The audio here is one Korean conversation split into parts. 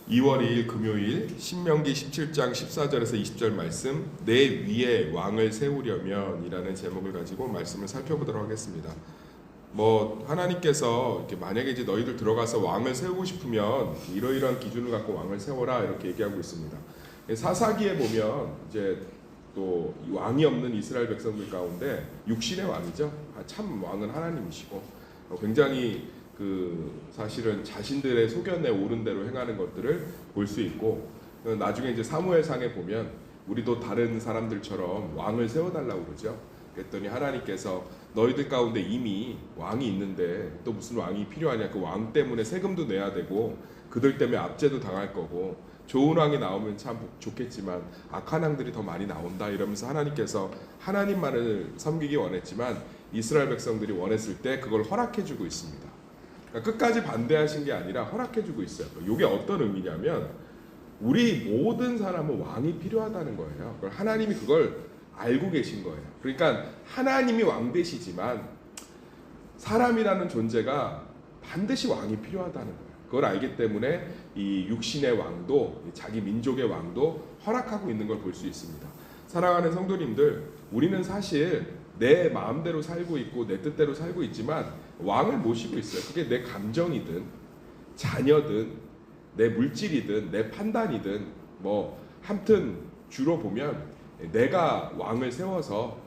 2월 2일 금요일 신명기 17장 14절에서 20절 말씀 내 위에 왕을 세우려면 이라는 제목을 가지고 말씀을 살펴보도록 하겠습니다. 하나님께서 이렇게 만약에 이제 너희들 들어가서 왕을 세우고 싶으면 이러이러한 기준을 갖고 왕을 세워라 이렇게 얘기하고 있습니다. 사사기에 보면 이제 또 왕이 없는 이스라엘 백성들 가운데 육신의 왕이죠. 참 왕은 하나님이시고 굉장히 사실은 자신들의 소견에 옳은 대로 행하는 것들을 볼 수 있고, 나중에 이제 사무엘상에 보면 우리도 다른 사람들처럼 왕을 세워달라고 그러죠. 그랬더니 하나님께서 너희들 가운데 이미 왕이 있는데 또 무슨 왕이 필요하냐, 그 왕 때문에 세금도 내야 되고 그들 때문에 압제도 당할 거고 좋은 왕이 나오면 참 좋겠지만 악한 왕들이 더 많이 나온다 이러면서 하나님께서 하나님만을 섬기기 원했지만 이스라엘 백성들이 원했을 때 그걸 허락해주고 있습니다. 그러니까 끝까지 반대하신 게 아니라 허락해주고 있어요. 이게 어떤 의미냐면 우리 모든 사람은 왕이 필요하다는 거예요. 그걸 하나님이 그걸 알고 계신 거예요. 그러니까 하나님이 왕 되시지만 사람이라는 존재가 반드시 왕이 필요하다는 거예요. 그걸 알기 때문에 이 육신의 왕도 자기 민족의 왕도 허락하고 있는 걸 볼 수 있습니다. 사랑하는 성도님들, 우리는 사실 내 마음대로 살고 있고 내 뜻대로 살고 있지만 왕을 모시고 있어요. 그게 내 감정이든 자녀든 내 물질이든 내 판단이든 하여튼 주로 보면 내가 왕을 세워서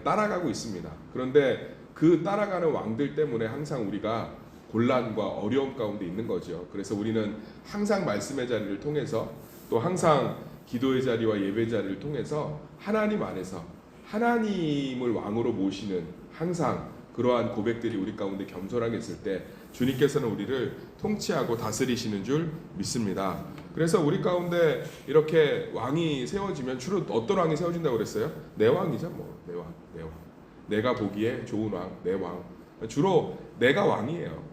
따라가고 있습니다. 그런데 그 따라가는 왕들 때문에 항상 우리가 곤란과 어려움 가운데 있는 거죠. 그래서 우리는 항상 말씀의 자리를 통해서 또 항상 기도의 자리와 예배 자리를 통해서 하나님 안에서 하나님을 왕으로 모시는 항상 그러한 고백들이 우리 가운데 겸손하게 있을 때 주님께서는 우리를 통치하고 다스리시는 줄 믿습니다. 그래서 우리 가운데 이렇게 왕이 세워지면 주로 어떤 왕이 세워진다고 그랬어요? 내 왕이죠. 내 왕. 내가 보기에 좋은 왕, 내 왕. 주로 내가 왕이에요.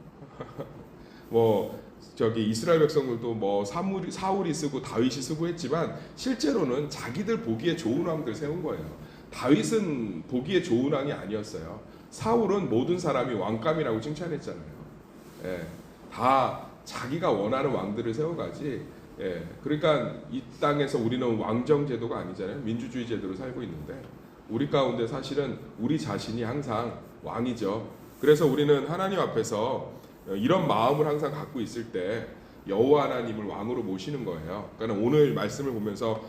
이스라엘 백성들도 사울이 쓰고 다윗이 쓰고 했지만 실제로는 자기들 보기에 좋은 왕들 세운 거예요. 다윗은 보기에 좋은 왕이 아니었어요. 사울은 모든 사람이 왕감이라고 칭찬했잖아요. 다 자기가 원하는 왕들을 세워가지. 그러니까 이 땅에서 우리는 왕정 제도가 아니잖아요. 민주주의 제도로 살고 있는데 우리 가운데 사실은 우리 자신이 항상 왕이죠. 그래서 우리는 하나님 앞에서 이런 마음을 항상 갖고 있을 때 여호와 하나님을 왕으로 모시는 거예요. 그러니까 오늘 말씀을 보면서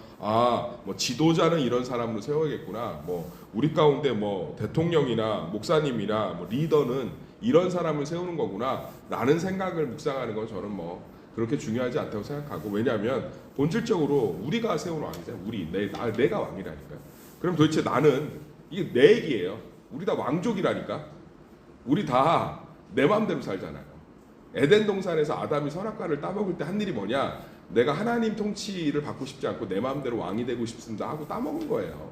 지도자는 이런 사람으로 세워야겠구나. 우리 가운데 대통령이나 목사님이나 리더는 이런 사람을 세우는 거구나. 라는 생각을 묵상하는 건 저는 그렇게 중요하지 않다고 생각하고, 왜냐하면 본질적으로 우리가 세운 왕이잖아요. 내가 왕이라니까요. 그럼 도대체 나는 이게 내 얘기예요. 우리 다 왕족이라니까. 우리 다 내 마음대로 살잖아요. 에덴 동산에서 아담이 선악과를 따먹을 때 한 일이 뭐냐? 내가 하나님 통치를 받고 싶지 않고 내 마음대로 왕이 되고 싶습니다 하고 따먹은 거예요.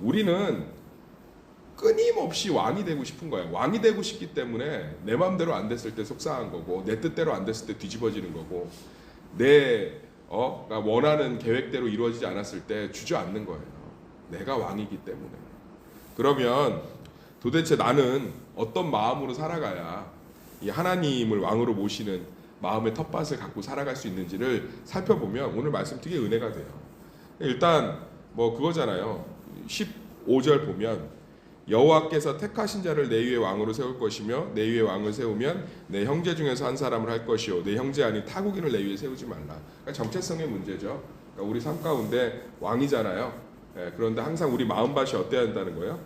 우리는 끊임없이 왕이 되고 싶은 거예요. 왕이 되고 싶기 때문에 내 마음대로 안 됐을 때 속상한 거고 내 뜻대로 안 됐을 때 뒤집어지는 거고 내가 원하는 계획대로 이루어지지 않았을 때 주저앉는 거예요. 내가 왕이기 때문에. 그러면 도대체 나는 어떤 마음으로 살아가야 이 하나님을 왕으로 모시는 마음의 텃밭을 갖고 살아갈 수 있는지를 살펴보면 오늘 말씀 되게 은혜가 돼요. 일단 그거잖아요. 15절 보면 여호와께서 택하신 자를 내 위에 왕으로 세울 것이며 내 위에 왕을 세우면 내 형제 중에서 한 사람을 할 것이요 내 형제 아닌 타국인을 내 위에 세우지 말라. 그러니까 정체성의 문제죠. 그러니까 우리 삶 가운데 왕이잖아요. 그런데 항상 우리 마음밭이 어때야 한다는 거예요?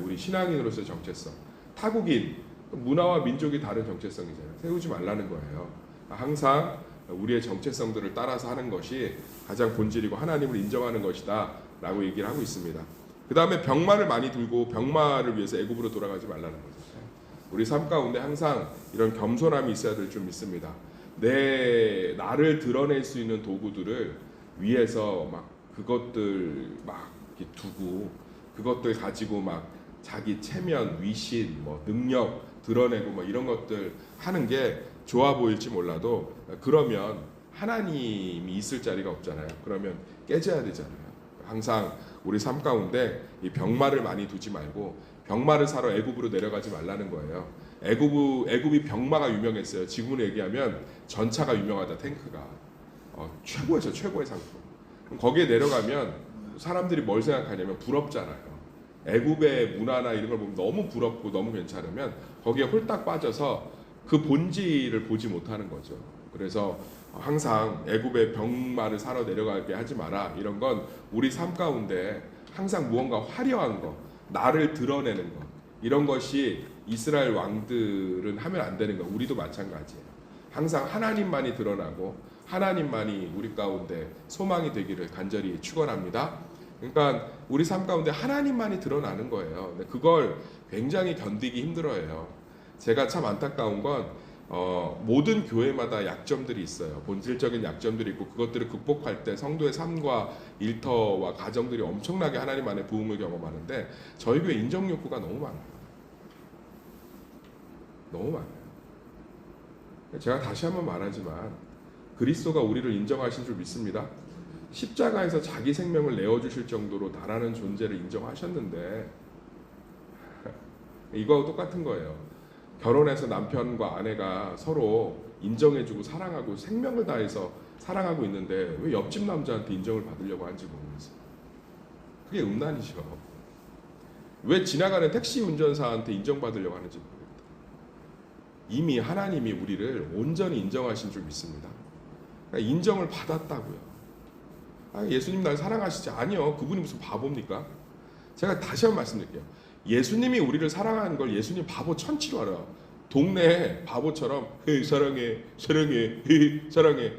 우리 신앙인으로서의 정체성. 타국인 문화와 민족이 다른 정체성이잖아요. 세우지 말라는 거예요. 항상 우리의 정체성들을 따라서 하는 것이 가장 본질이고 하나님을 인정하는 것이다 라고 얘기를 하고 있습니다. 그 다음에 병마를 많이 들고 병마를 위해서 애굽으로 돌아가지 말라는 거죠. 우리 삶 가운데 항상 이런 겸손함이 있어야 될 줄 믿습니다. 나를 드러낼 수 있는 도구들을 위해서 그것들 이렇게 두고 그것들 가지고 자기 체면, 위신, 능력 드러내고 이런 것들 하는 게 좋아 보일지 몰라도 그러면 하나님이 있을 자리가 없잖아요. 그러면 깨져야 되잖아요. 항상 우리 삶 가운데 이 병마를 많이 두지 말고 병마를 사러 애굽으로 내려가지 말라는 거예요. 애굽이 병마가 유명했어요. 지금으로 얘기하면 전차가 유명하다, 탱크가. 최고에서 최고의 상품. 거기에 내려가면 사람들이 뭘 생각하냐면 부럽잖아요. 애굽의 문화나 이런 걸 보면 너무 부럽고 너무 괜찮으면 거기에 홀딱 빠져서 그 본질을 보지 못하는 거죠. 그래서 항상 애굽의 병마를 사러 내려가게 하지 마라. 이런 건 우리 삶 가운데 항상 무언가 화려한 거, 나를 드러내는 것, 이런 것이 이스라엘 왕들은 하면 안 되는 거. 우리도 마찬가지예요. 항상 하나님만이 드러나고 하나님만이 우리 가운데 소망이 되기를 간절히 축원합니다. 그러니까 우리 삶 가운데 하나님만이 드러나는 거예요. 근데 그걸 굉장히 견디기 힘들어해요. 제가 참 안타까운 건 모든 교회마다 약점들이 있어요. 본질적인 약점들이 있고 그것들을 극복할 때 성도의 삶과 일터와 가정들이 엄청나게 하나님 안에 부흥을 경험하는데 저희 교회 인정 욕구가 너무 많아요. 너무 많아요. 제가 다시 한번 말하지만 그리스도가 우리를 인정하신 줄 믿습니다. 십자가에서 자기 생명을 내어주실 정도로 나라는 존재를 인정하셨는데 이거하고 똑같은 거예요. 결혼해서 남편과 아내가 서로 인정해주고 사랑하고 생명을 다해서 사랑하고 있는데 왜 옆집 남자한테 인정을 받으려고 하는지 모르겠어요. 그게 음란이죠. 왜 지나가는 택시 운전사한테 인정받으려고 하는지 모르겠다. 이미 하나님이 우리를 온전히 인정하신 줄 믿습니다. 그러니까 인정을 받았다고요. 예수님 날 사랑하시지? 아니요. 그분이 무슨 바보입니까? 제가 다시 한번 말씀드릴게요. 예수님이 우리를 사랑하는 걸 예수님 바보 천치로 알아요. 동네 바보처럼 사랑해 사랑해 사랑해.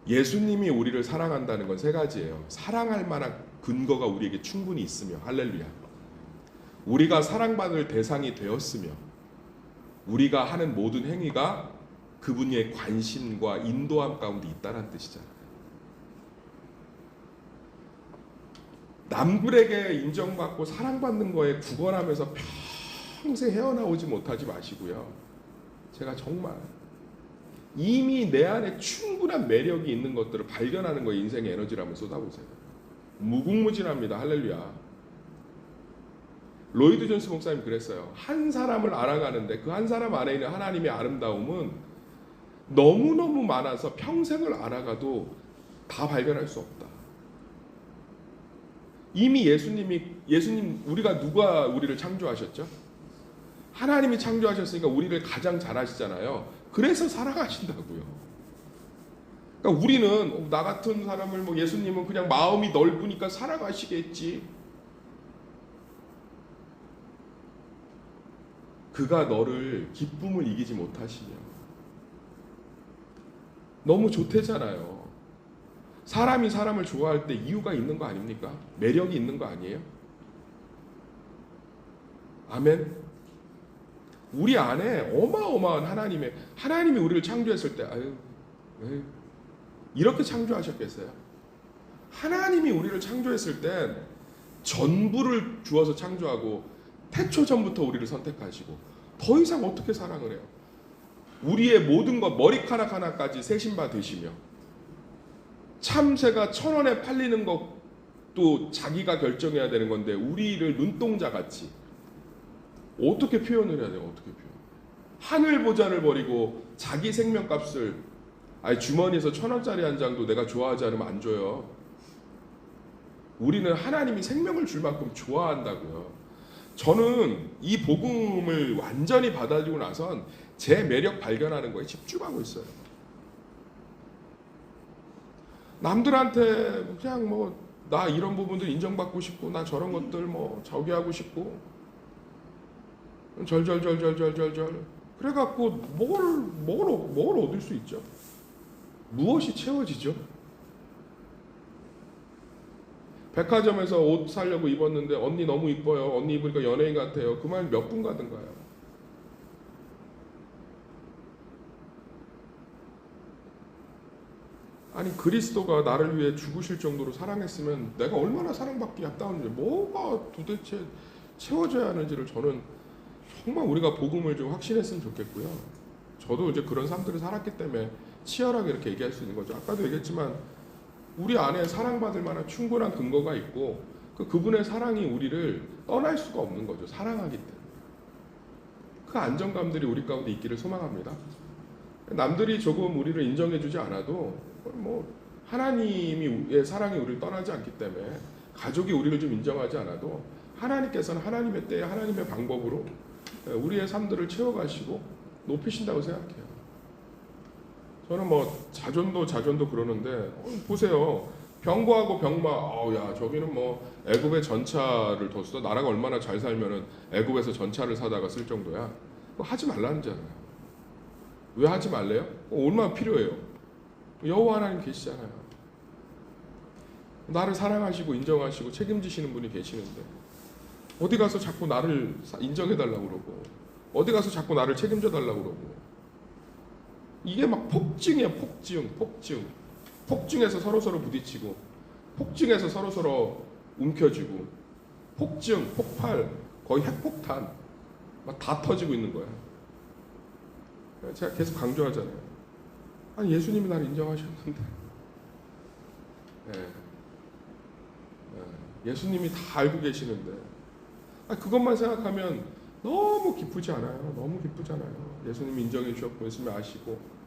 예수님이 우리를 사랑한다는 건 세 가지예요. 사랑할 만한 근거가 우리에게 충분히 있으며, 할렐루야. 우리가 사랑받을 대상이 되었으며, 우리가 하는 모든 행위가 그분의 관심과 인도함 가운데 있다는 뜻이잖아요. 남들에게 인정받고 사랑받는 거에 구걸하면서 평생 헤어나오지 못하지 마시고요. 제가 정말 이미 내 안에 충분한 매력이 있는 것들을 발견하는 거에 인생의 에너지를 한번 쏟아보세요. 무궁무진합니다. 할렐루야. 로이드 존스 목사님이 그랬어요. 한 사람을 알아가는데 그 한 사람 안에 있는 하나님의 아름다움은 너무너무 많아서 평생을 알아가도 다 발견할 수 없다. 이미 예수님 우리가 누가 우리를 창조하셨죠? 하나님이 창조하셨으니까 우리를 가장 잘 아시잖아요. 그래서 사랑하신다고요. 그러니까 우리는 나 같은 사람을 예수님은 그냥 마음이 넓으니까 사랑하시겠지. 그가 너를 기쁨을 이기지 못하시며 너무 좋대잖아요. 사람이 사람을 좋아할 때 이유가 있는 거 아닙니까? 매력이 있는 거 아니에요? 아멘. 우리 안에 어마어마한 하나님이 우리를 창조했을 때 이렇게 창조하셨겠어요? 하나님이 우리를 창조했을 땐 전부를 주어서 창조하고 태초 전부터 우리를 선택하시고 더 이상 어떻게 사랑을 해요? 우리의 모든 것 머리카락 하나까지 세신바 되시며 참새가 1,000원에 팔리는 것도 자기가 결정해야 되는 건데 우리를 눈동자같이 어떻게 표현을 해야 돼요? 어떻게 표현? 하늘 보좌를 버리고 자기 생명값을 주머니에서 1,000원짜리 한 장도 내가 좋아하지 않으면 안 줘요. 우리는 하나님이 생명을 줄 만큼 좋아한다고요. 저는 이 복음을 완전히 받아들이고 나선 제 매력 발견하는 거에 집중하고 있어요. 남들한테 그냥 나 이런 부분들 인정받고 싶고 나 저런 것들 저기 하고 싶고 절절절절절절절 그래갖고 뭘 얻을 수 있죠? 무엇이 채워지죠? 백화점에서 옷 사려고 입었는데 언니 너무 이뻐요. 언니 입으니까 연예인 같아요. 그 말 몇 분 가든가요? 아니 그리스도가 나를 위해 죽으실 정도로 사랑했으면 내가 얼마나 사랑받기 아까운지 뭐가 도대체 채워져야 하는지를 저는 정말 우리가 복음을 좀 확신했으면 좋겠고요. 저도 이제 그런 삶들을 살았기 때문에 치열하게 이렇게 얘기할 수 있는 거죠. 아까도 얘기했지만 우리 안에 사랑받을 만한 충분한 근거가 있고 그분의 사랑이 우리를 떠날 수가 없는 거죠. 사랑하기 때문에. 그 안정감들이 우리 가운데 있기를 소망합니다. 남들이 조금 우리를 인정해주지 않아도 뭐 하나님의 사랑이 우리를 떠나지 않기 때문에 가족이 우리를 좀 인정하지 않아도 하나님께서는 하나님의 때에 하나님의 방법으로 우리의 삶들을 채워가시고 높이신다고 생각해요. 저는 뭐 자존도 그러는데 보세요. 병거하고 병마, 야 저기는 뭐 애굽에 전차를 뒀어. 나라가 얼마나 잘 살면은 애굽에서 전차를 사다가 쓸 정도야. 그거 하지 말라는잖아요. 왜 하지 말래요? 얼마나 필요해요. 여호와 하나님 계시잖아요. 나를 사랑하시고 인정하시고 책임지시는 분이 계시는데 어디 가서 자꾸 나를 인정해달라고 그러고 어디 가서 자꾸 나를 책임져달라고 그러고 이게 막 폭증이에요. 폭증해서 서로서로 부딪히고 폭증해서 서로서로 움켜쥐고 폭증, 폭발, 거의 핵폭탄 막 다 터지고 있는 거예요. 제가 계속 강조하잖아요. 아니 예수님이 나를 인정하셨는데 예수님이 다 알고 계시는데 그것만 생각하면 너무 기쁘지 않아요. 너무 기쁘잖아요. 예수님이 인정해 주셨고 예수님이 아시고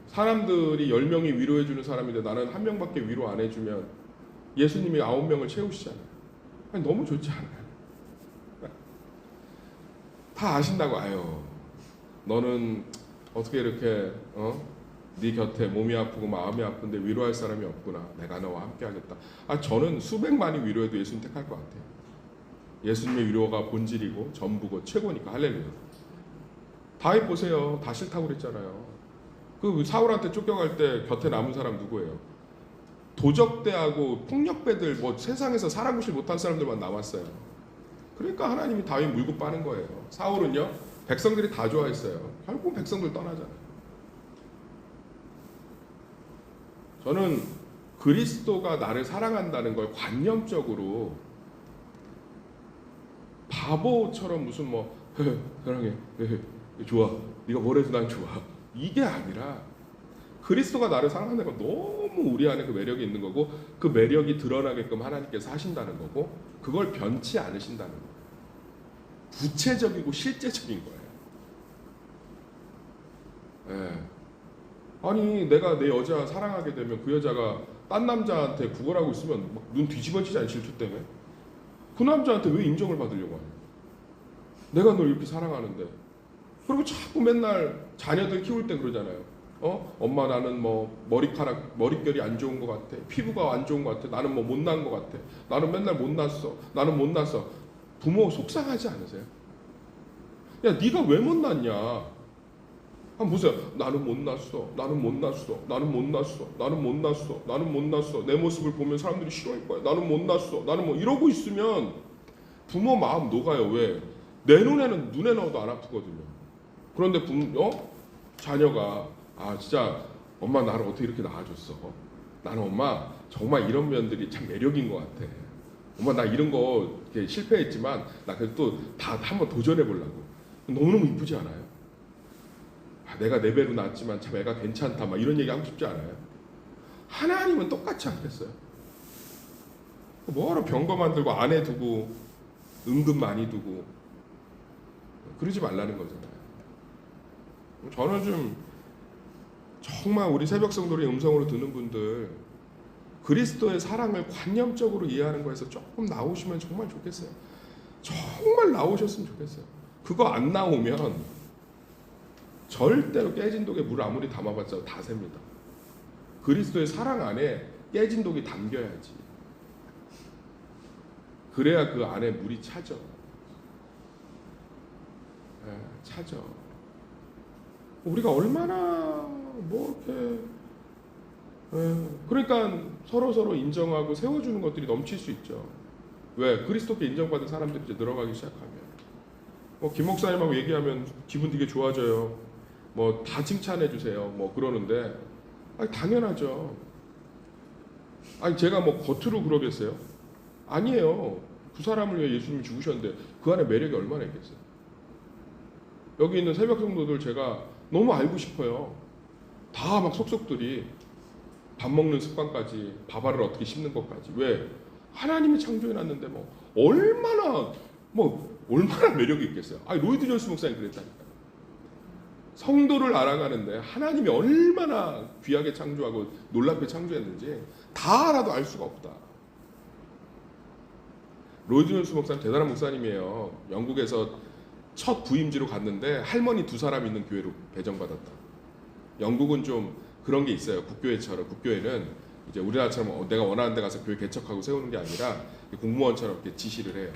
사람들이 10명이 위로해 주는 사람인데 나는 한 명밖에 위로 안 해주면 예수님이 9명을 채우시잖아요. 아니, 너무 좋지 않아요. 다 아신다고. 너는 어떻게 이렇게 네 곁에 몸이 아프고 마음이 아픈데 위로할 사람이 없구나. 내가 너와 함께 하겠다. 저는 수백만이 위로해도 예수님 택할 것 같아요. 예수님의 위로가 본질이고 전부고 최고니까. 할렐루야. 다윗 보세요. 다 싫다고 그랬잖아요. 그 사울한테 쫓겨갈 때 곁에 남은 사람 누구예요? 도적대하고 폭력배들, 뭐 세상에서 사람 구실 못한 사람들만 남았어요. 그러니까 하나님이 다윗 물고 빠는 거예요. 사울은요, 백성들이 다 좋아했어요. 결국 백성들 떠나잖아요. 저는 그리스도가 나를 사랑한다는 걸 관념적으로 바보처럼 무슨 뭐 사랑해, 좋아, 네가 뭐래도 난 좋아, 이게 아니라 그리스도가 나를 사랑한다는 건 너무 우리 안에 그 매력이 있는 거고 그 매력이 드러나게끔 하나님께서 하신다는 거고 그걸 변치 않으신다는 거예요. 구체적이고 실제적인 거예요. 아니 내가 내 여자 사랑하게 되면 그 여자가 딴 남자한테 구걸하고 있으면 막 눈 뒤집어지지 않지, 질투 때문에. 그 남자한테 왜 인정을 받으려고 하냐. 내가 널 이렇게 사랑하는데. 그리고 자꾸 맨날 자녀들 키울 때 그러잖아요. 엄마 나는 뭐 머릿결이 안 좋은 것 같아. 피부가 안 좋은 것 같아. 나는 뭐 못난 것 같아. 나는 맨날 못났어. 나는 못났어. 부모 속상하지 않으세요? 야 네가 왜 못났냐. 한번 보세요. 나는 못났어. 나는 못났어. 나는 못났어. 나는 못났어. 나는 못났어. 내 모습을 보면 사람들이 싫어할 거야. 나는 못났어. 나는 뭐 이러고 있으면 부모 마음 녹아요. 왜? 내 눈에는 눈에 넣어도 안 아프거든요. 그런데 자녀가 진짜 엄마 나를 어떻게 이렇게 낳아줬어. 나는 엄마 정말 이런 면들이 참 매력인 것 같아. 엄마 나 이런 거 이렇게 실패했지만 나 그래도 또 다 한번 도전해 보려고. 너무너무 이쁘지 않아요? 내가 내 배로 낳았지만 참 애가 괜찮다 막 이런 얘기 하고 싶지 않아요? 하나님은 똑같지 않겠어요? 뭐하러 병거 만들고 아내 두고 은근 많이 두고 그러지 말라는 거잖아요. 저는 좀 정말 우리 새벽 성도의 음성으로 듣는 분들 그리스도의 사랑을 관념적으로 이해하는 거에서 조금 나오시면 정말 좋겠어요. 정말 나오셨으면 좋겠어요. 그거 안 나오면 절대로 깨진 독에 물 아무리 담아봤자 다 셉니다. 그리스도의 사랑 안에 깨진 독이 담겨야지. 그래야 그 안에 물이 차죠. 차죠. 우리가 얼마나 뭐 이렇게 그러니까 서로 인정하고 세워주는 것들이 넘칠 수 있죠. 왜? 그리스도께 인정받은 사람들이 이제 늘어가기 시작하면 김 목사님하고 얘기하면 기분 되게 좋아져요. 뭐 다 칭찬해 주세요. 뭐 그러는데 당연하죠. 제가 뭐 겉으로 그러겠어요? 아니에요. 그 사람을 위해 예수님이 죽으셨는데 그 안에 매력이 얼마나 있겠어요. 여기 있는 새벽 성도들 제가 너무 알고 싶어요. 다 막 속속들이 밥 먹는 습관까지 밥알을 어떻게 씹는 것까지. 왜? 하나님이 창조해놨는데 얼마나 매력이 있겠어요. 로이드 존스 목사님 그랬다니까. 성도를 알아가는데 하나님이 얼마나 귀하게 창조하고 놀랍게 창조했는지 다 알아도 알 수가 없다. 로이드 존스 목사님 대단한 목사님이에요. 영국에서 첫 부임지로 갔는데 할머니 2사람 있는 교회로 배정받았다. 영국은 좀 그런 게 있어요. 국교회처럼. 국교회는 이제 우리나라처럼 내가 원하는 데 가서 교회 개척하고 세우는 게 아니라 공무원처럼 이렇게 지시를 해요.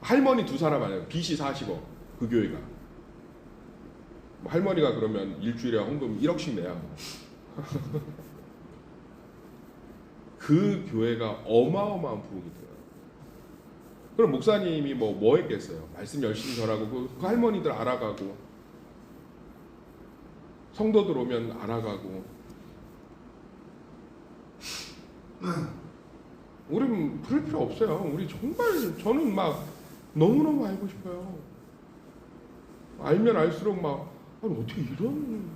할머니 2사람 아니에요. 빚이 40억. 그 교회가. 할머니가 그러면 일주일에 헌금 1억씩 내야 그 교회가 어마어마한 부흥이 돼요. 그럼 목사님이 뭐 했겠어요? 말씀 열심히 전하고 그 할머니들 알아가고 성도들 오면 알아가고. 우린 그럴 필요 없어요. 우리 정말 저는 막 너무너무 알고 싶어요. 알면 알수록 막 아니 어떻게 이런.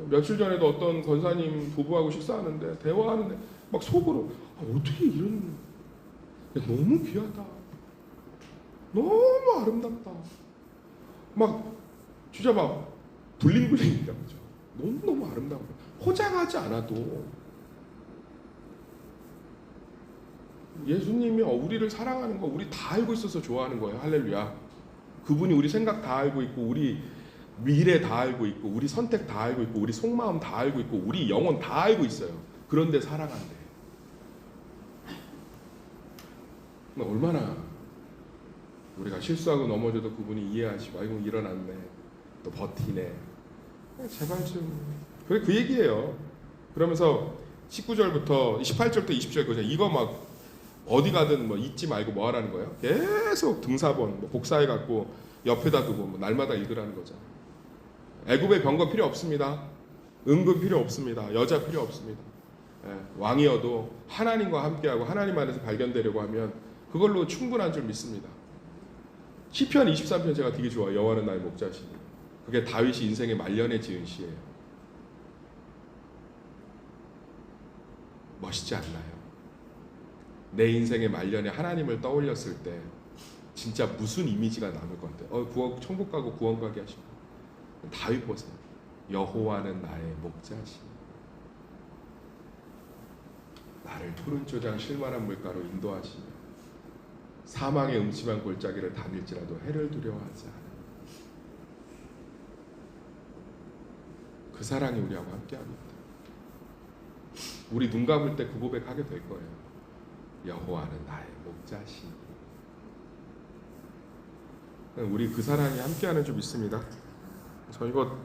며칠 전에도 어떤 권사님 부부하고 식사하는데 대화하는데 막 속으로 어떻게 이런. 너무 귀하다. 너무 아름답다. 막 진짜 막 블링블링이다. 그죠? 너무너무 아름다워. 포장하지 않아도 예수님이 우리를 사랑하는 거 우리 다 알고 있어서 좋아하는 거예요. 할렐루야. 그분이 우리 생각 다 알고 있고 우리 미래 다 알고 있고 우리 선택 다 알고 있고 우리 속마음 다 알고 있고 우리 영혼 다 알고 있어요. 그런데 사랑한대. 얼마나 우리가 실수하고 넘어져도 그분이 이해하시고 아이고 일어났네 또 버티네 제발 좀. 그래 그 얘기예요. 그러면서 19절부터 18절부터 20절 이거 막 어디 가든 뭐 잊지 말고 뭐 하라는 거예요. 계속 등사본 뭐 복사해 갖고 옆에다 두고 뭐 날마다 읽으라는 거죠. 애굽의 병거 필요 없습니다. 은근 필요 없습니다. 여자 필요 없습니다. 왕이어도 하나님과 함께하고 하나님 안에서 발견되려고 하면 그걸로 충분한 줄 믿습니다. 시편 23편 제가 되게 좋아요. 여호와는 나의 목자시니. 그게 다윗이 인생의 말년에 지은 시예요. 멋있지 않나요? 내 인생의 말년에 하나님을 떠올렸을 때 진짜 무슨 이미지가 남을 건데 천국 가고 구원 가게 하시고. 다윗 보세요. 여호와는 나의 목자시니 나를 푸른 초장 실만한 물가로 인도하시며 사망의 음침한 골짜기를 다닐지라도 해를 두려워하지 않아. 그 사랑이 우리하고 함께합니다. 우리 눈 감을 때 그 고백하게 될 거예요. 여호와는 나의 목자시니. 우리 그 사랑이 함께하는 줄 믿습니다. 저 이거